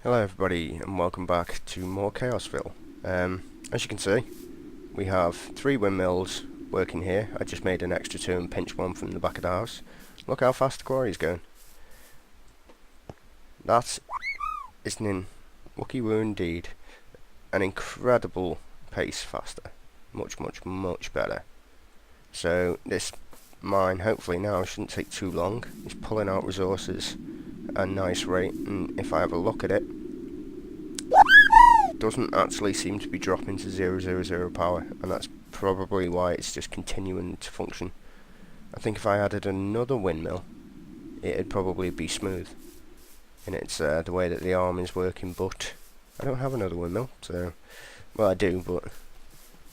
Hello everybody and welcome back to more ChaosVille. As you can see, we have 3 windmills working here. I just made an extra 2 and pinched one from the back of the house. Look how fast the quarry is going. That is wookie woo indeed. An incredible pace faster. Much better. So this mine hopefully now shouldn't take too long. It's pulling out resources at a nice rate, and if I have a look at it, doesn't actually seem to be dropping to 000 power, and that's probably why it's just continuing to function. I think if I added another windmill, it'd probably be smooth, and it's the way that the arm is working, but I don't have another windmill, so, well I do, but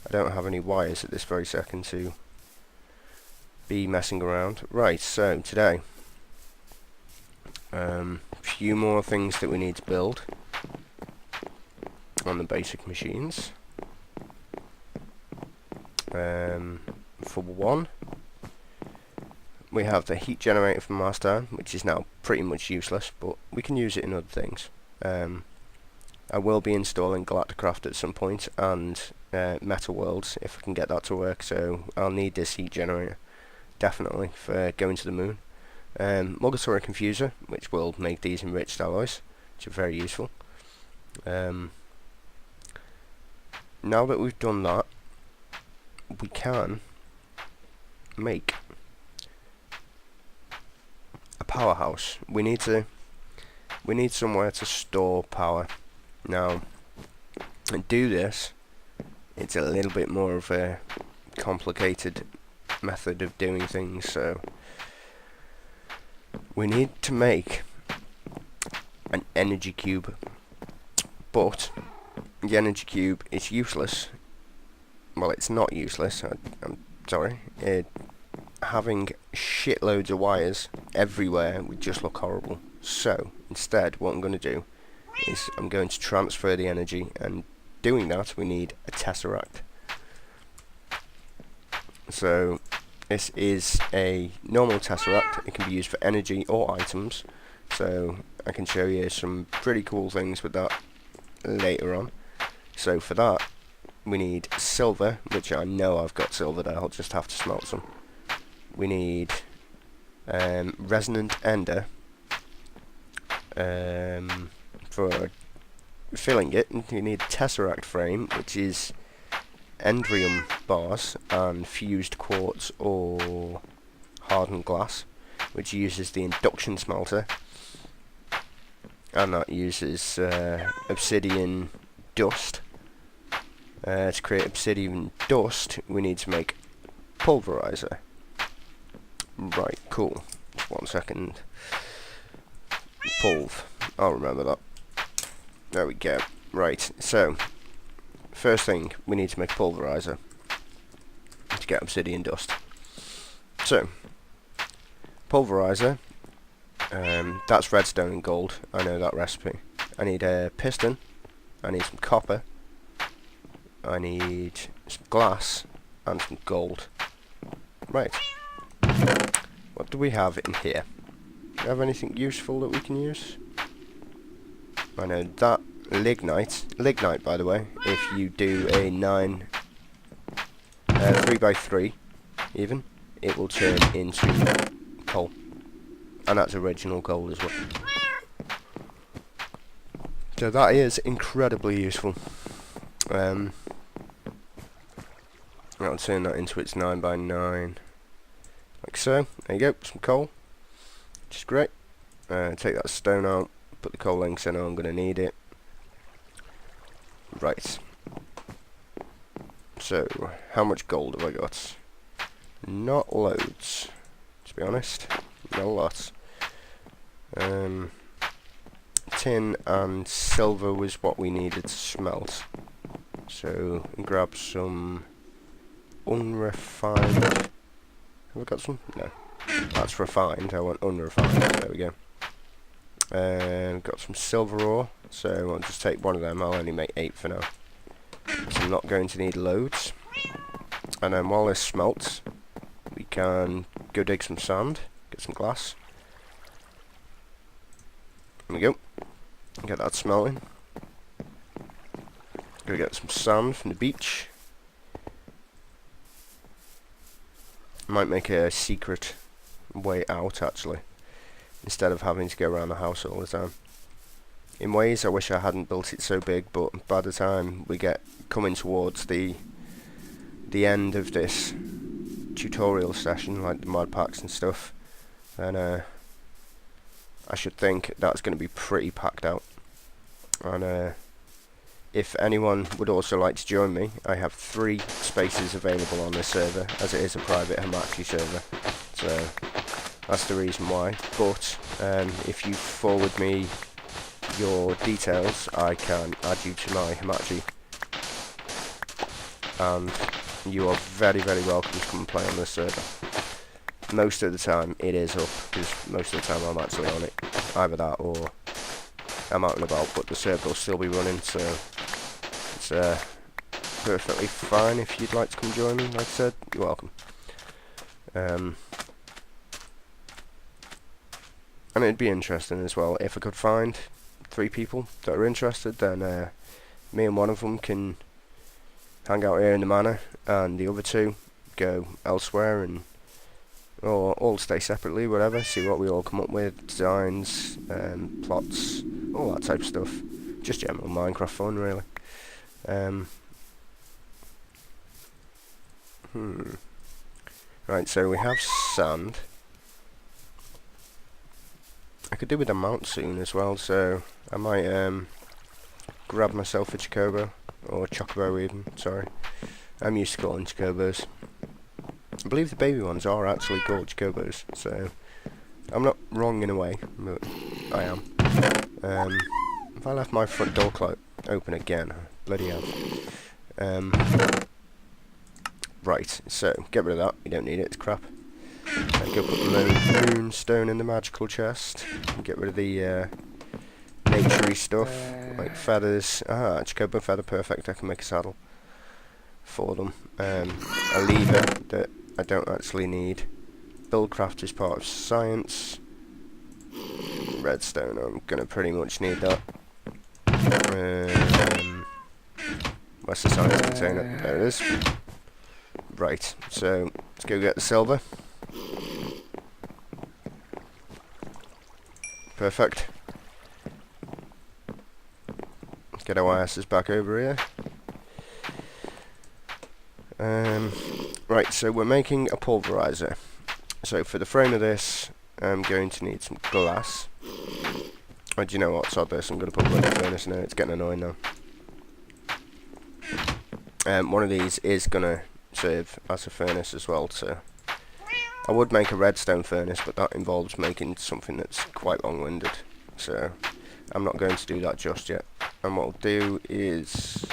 I don't have any wires at this very second to be messing around. Right, so today, a few more things that we need to build on the basic machines. For one, we have the heat generator from last time, which is now pretty much useless, but we can use it in other things. I will be installing Galacticraft at some point, and Metal Worlds if I can get that to work, so I'll need this heat generator definitely for going to the moon. Mulgasaur Confuser, which will make these enriched alloys, which are very useful. Now that we've done that, we can make a powerhouse. We need somewhere to store power. Now, to do this, it's a little bit more of a complicated method of doing things, so we need to make an energy cube, but the energy cube is useless. Well, it's not useless, I'm sorry. Having shitloads of wires everywhere would just look horrible. So, instead, what I'm going to do is I'm going to transfer the energy, and doing that we need a tesseract. So, this is a normal tesseract. It can be used for energy or items, so I can show you some pretty cool things with that later on. So for that, we need silver, which I know I've got silver there, I'll just have to smelt some. We need resonant ender for filling it. You need tesseract frame, which is endrium bars and fused quartz or hardened glass, which uses the induction smelter, and that uses obsidian dust. To create obsidian dust, we need to make pulverizer. Right, cool. Just 1 second. Pulv. I'll remember that. There we go. Right, so first thing, we need to make a pulverizer to get obsidian dust. So, pulverizer, that's redstone and gold. I know that recipe. I need a piston. I need some copper. I need some glass and some gold. Right. What do we have in here? Do we have anything useful that we can use? I know that lignite, by the way, if you do a 3x3 even, it will turn into coal. And that's original gold as well. So that is incredibly useful. I'll turn that into its 9x9, like so. There you go, some coal, which is great. Take that stone out, put the coal links in, I'm going to need it. Right. So, how much gold have I got? Not loads, to be honest. Not a lot. Tin and silver was what we needed to smelt. So, grab some unrefined. Have I got some? No. That's refined. I want unrefined. There we go. Got some silver ore, so I'll just take one of them. I'll only make 8 for now, so I'm not going to need loads. And then while this smelts, we can go dig some sand, get some glass. There we go. Get that smelting. Go get some sand from the beach. Might make a secret way out actually, instead of having to go around the house all the time. In ways I wish I hadn't built it so big, but by the time we get coming towards the end of this tutorial session, like the mod packs and stuff, then I should think that's going to be pretty packed out. And if anyone would also like to join me, I have 3 spaces available on this server, as it is a private Hamachi server, so that's the reason why. But if you forward me your details, I can add you to my Hamachi, and you are very, very welcome to come and play on this server. Most of the time it is up, because most of the time I'm actually on it. Either that or I'm out and about, but the server will still be running, so it's perfectly fine if you'd like to come join me. Like I said, you're welcome. And it'd be interesting as well if I could find 3 people that are interested, then me and one of them can hang out here in the manor, and the other 2 go elsewhere, and or all stay separately, whatever, see what we all come up with, designs, plots, all that type of stuff. Just general Minecraft fun, really. Right, so we have sand. I could do with a mount soon as well, so I might grab myself a chocobo, or chocobo even, sorry. I'm used to calling chocobos. I believe the baby ones are actually called chocobos, so I'm not wrong in a way, but I am. If I left my front door open again, bloody hell. Right, so get rid of that, you don't need it, it's crap. Go put the moonstone in the magical chest, and get rid of the naturey stuff, like feathers. Chocobo feather, perfect, I can make a saddle for them. A lever that I don't actually need. Buildcraft is part of science. Redstone, I'm gonna pretty much need that. Where's the science container? There it is. Right, so let's go get the silver. Perfect. Let's get our asses back over here. Right, so we're making a pulverizer. So for the frame of this, I'm going to need some glass. Oh, do you know what? Sod this. I'm going to put a little furnace in there. It's getting annoying now. One of these is going to serve as a furnace as well, so I would make a redstone furnace, but that involves making something that's quite long-winded, so I'm not going to do that just yet. And what I'll do is,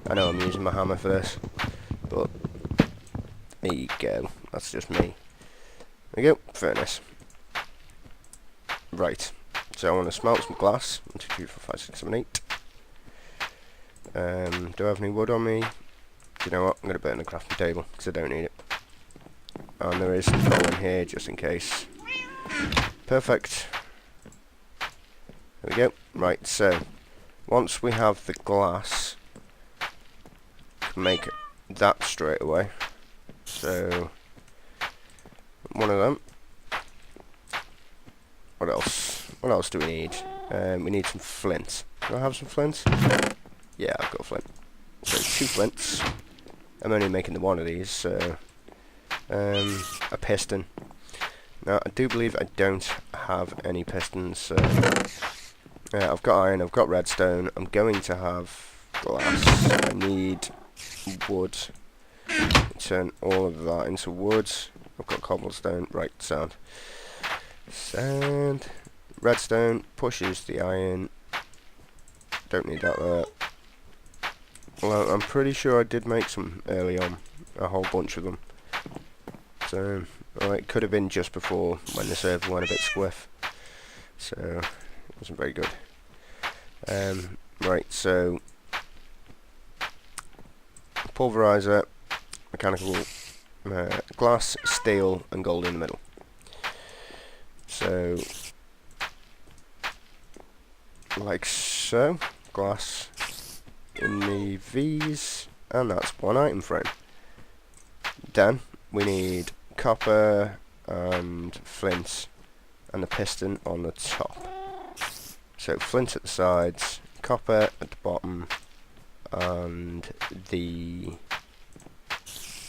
I know I'm using my hammer for this, but there you go, that's just me. There you go, furnace. Right, so I want to smelt some glass. 1, 2, 3, 4, 5, 6, 7, 8. Do I have any wood on me? Do you know what? I'm going to burn the crafting table because I don't need it. And there is some coal in here just in case. Perfect. There we go. Right, so once we have the glass, we can make that straight away. So one of them. What else? What else do we need? We need some flint. Do I have some flint? Yeah, I've got flint. So 2 flints. I'm only making the one of these, so a piston. Now I do believe I don't have any pistons, so I've got iron, I've got redstone, I'm going to have glass, I need wood, turn all of that into wood, I've got cobblestone, right, sand, redstone pushes the iron, don't need that there. Well, I'm pretty sure I did make some early on, a whole bunch of them. So, well, it could have been just before when the server went a bit squiff. So, it wasn't very good. Right, so pulverizer, mechanical, glass, steel, and gold in the middle. So, like so. Glass in the V's, and that's one item frame. Then we need copper and flint and the piston on the top. So flint at the sides, copper at the bottom, and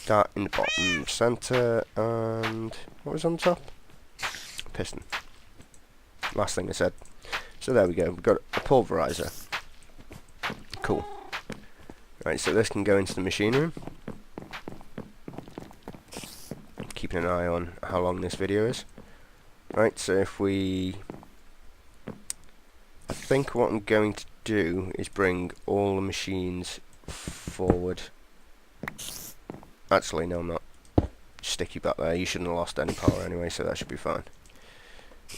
that in the bottom centre, and what was on the top? Piston. Last thing I said. So there we go, we've got a pulverizer. Cool. Right, so this can go into the machine room. Keeping an eye on how long this video is. Right, so if we... I think what I'm going to do is bring all the machines forward. Actually, no, I'm not. Stick you back there. You shouldn't have lost any power anyway, so that should be fine.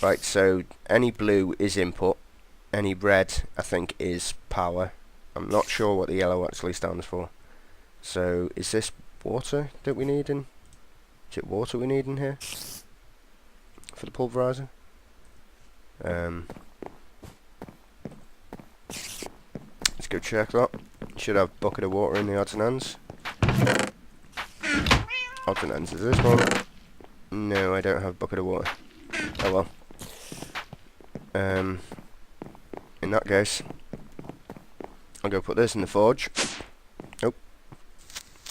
Right, so any blue is input. Any red, I think, is power. I'm not sure what the yellow actually stands for. So, is this water that we need in? Is it water we need in here? For the pulverizer? Let's go check that. Should have a bucket of water in the odds and ends. Odds and ends is this one. No, I don't have a bucket of water. Oh well. In that case, I'll go put this in the forge. Oh.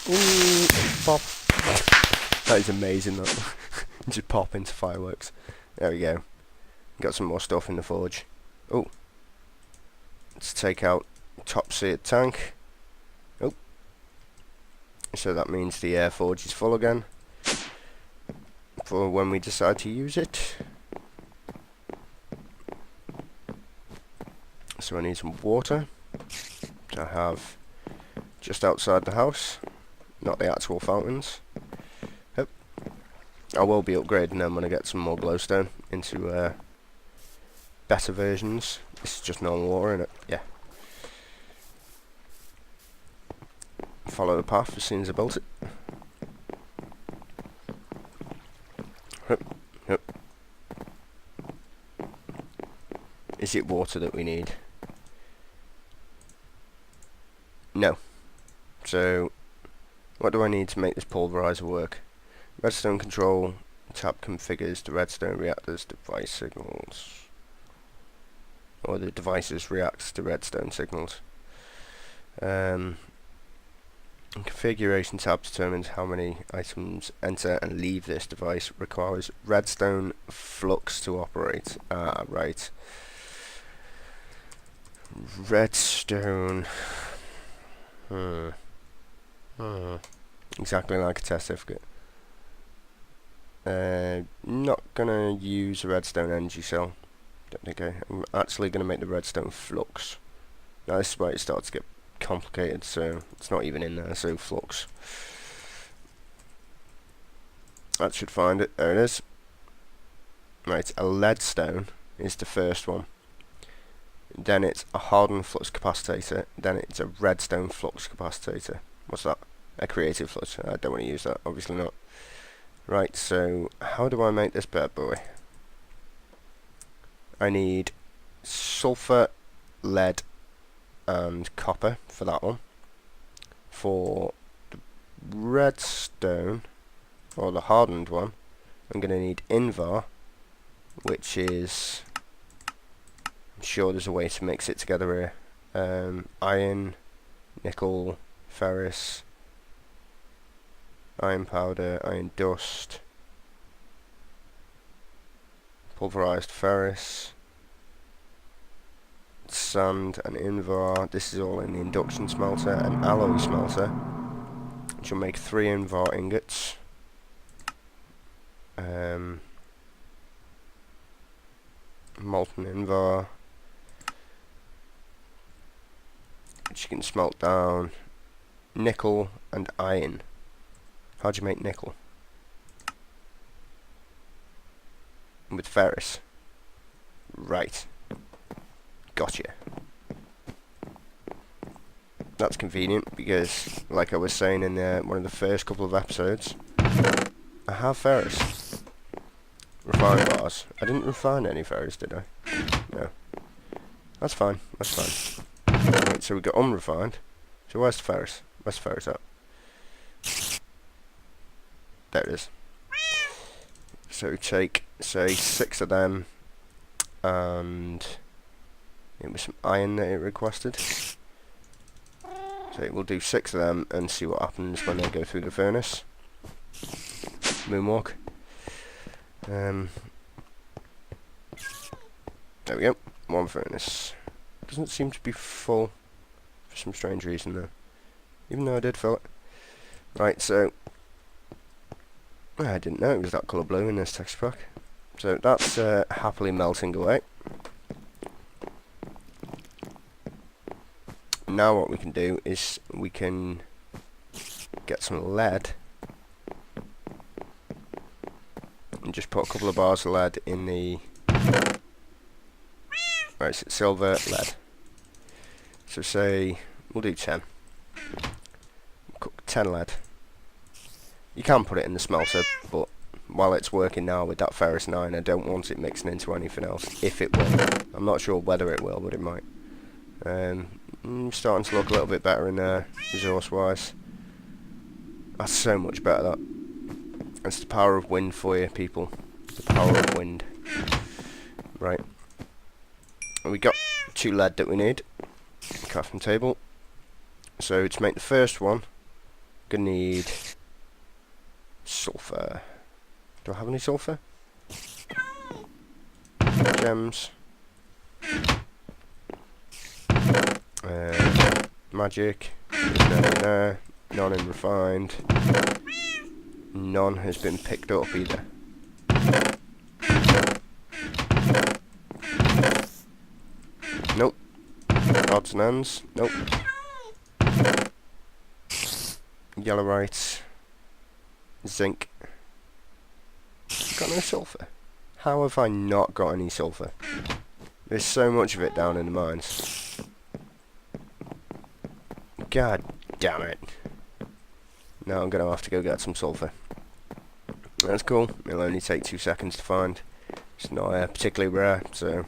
Ooh, pop. That is amazing, that. Just pop into fireworks. There we go. Got some more stuff in the forge. Oh. Let's take out top seat tank. Oh. So that means the air forge is full again. For when we decide to use it. So I need some water. I have just outside the house. Not the actual fountains. Yep. I will be upgrading them when I get some more glowstone into better versions. This is just normal water, innit? Yeah. Follow the path as soon as I built it. Yep. Yep. Is it water that we need? No. So, what do I need to make this pulverizer work? Redstone control tab configures the redstone reactor's device signals. Or the devices reacts to redstone signals. Configuration tab determines how many items enter and leave this device. Requires redstone flux to operate. Ah, right. Redstone. Exactly like a test certificate. Not gonna use a redstone energy cell. Don't think I'm actually gonna make the redstone flux. Now this is where it starts to get complicated, so it's not even in there, so flux. That should find it. There it is. Right, a leadstone is the first one. Then it's a hardened flux capacitor. Then it's a redstone flux capacitor. What's that? A creative flux. I don't want to use that. Obviously not. Right, so how do I make this bad boy? I need sulfur, lead, and copper for that one. For the redstone, or the hardened one, I'm going to need Invar, which is... I'm sure there's a way to mix it together here. Iron, nickel, ferrous, iron powder, iron dust, pulverized ferrous, sand and Invar. This is all in the induction smelter, an alloy smelter, which will make 3 Invar ingots. Molten Invar, which you can smelt down. Nickel and iron. How do you make nickel? With ferrous. Right. Gotcha. That's convenient because, like I was saying in one of the first couple of episodes, I have ferrous. Refined bars. I didn't refine any ferrous, did I? No. That's fine. That's fine. Right, so we got unrefined. So where's the ferrous? Where's the ferrous at? There it is. So take, say, 6 of them, and it was some iron that it requested. So we'll do 6 of them and see what happens when they go through the furnace. Moonwalk. There we go. 1 furnace. Doesn't seem to be full for some strange reason though. Even though I did fill it. Right, so I didn't know it was that colour blue in this texture pack. So that's happily melting away. Now what we can do is we can get some lead and just put a couple of bars of lead in the right, so silver, lead. So say we'll do 10. Cook 10 lead. You can put it in the smelter, but while it's working now with that ferrous 9, I don't want it mixing into anything else. If it will, I'm not sure whether it will, but it might. Starting to look a little bit better in resource-wise. That's so much better. That. That's the power of wind for you, people. The power of wind. Right. And we got 2 lead that we need. Crafting table. So to make the first one, gonna need sulfur. Do I have any sulfur? Gems. Magic. There's none in there. None in refined. None has been picked up either. Nope. Odds and ends. Nope. Yellowite. Zinc. Got no sulfur. How have I not got any sulfur? There's so much of it down in the mines. God damn it. Now I'm going to have to go get some sulfur. That's cool. It'll only take 2 seconds to find. It's not particularly rare, so